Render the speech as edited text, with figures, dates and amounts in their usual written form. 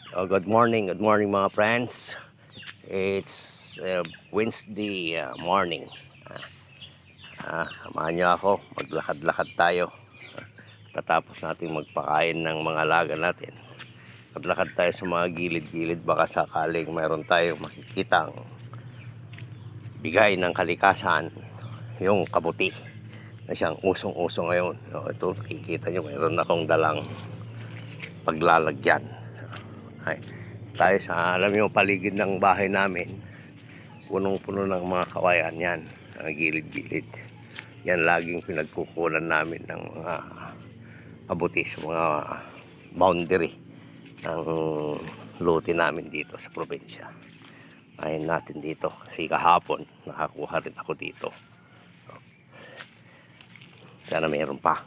Good morning mga friends. It's Wednesday morning. Samahan niyo ako, maglakad-lakad tayo. Tatapos natin magpakain ng mga alaga natin. Maglakad tayo sa mga gilid-gilid, baka sakaling mayroon tayong makikitang bigay ng kalikasan, yung kabuti na siyang usong-uso ngayon. Ito, nakikita niyo, mayroon akong dalang paglalagyan. Tayo sa, alam niyo, paligid ng bahay namin, punong-puno ng mga kawayan yan, gilid-gilid. Yan laging pinagkukulan namin ng mga kabuti sa mga boundary ng lote namin dito sa probinsya. Ayun natin dito, kasi kahapon nakakuha rin ako dito. Sana mayroon pa.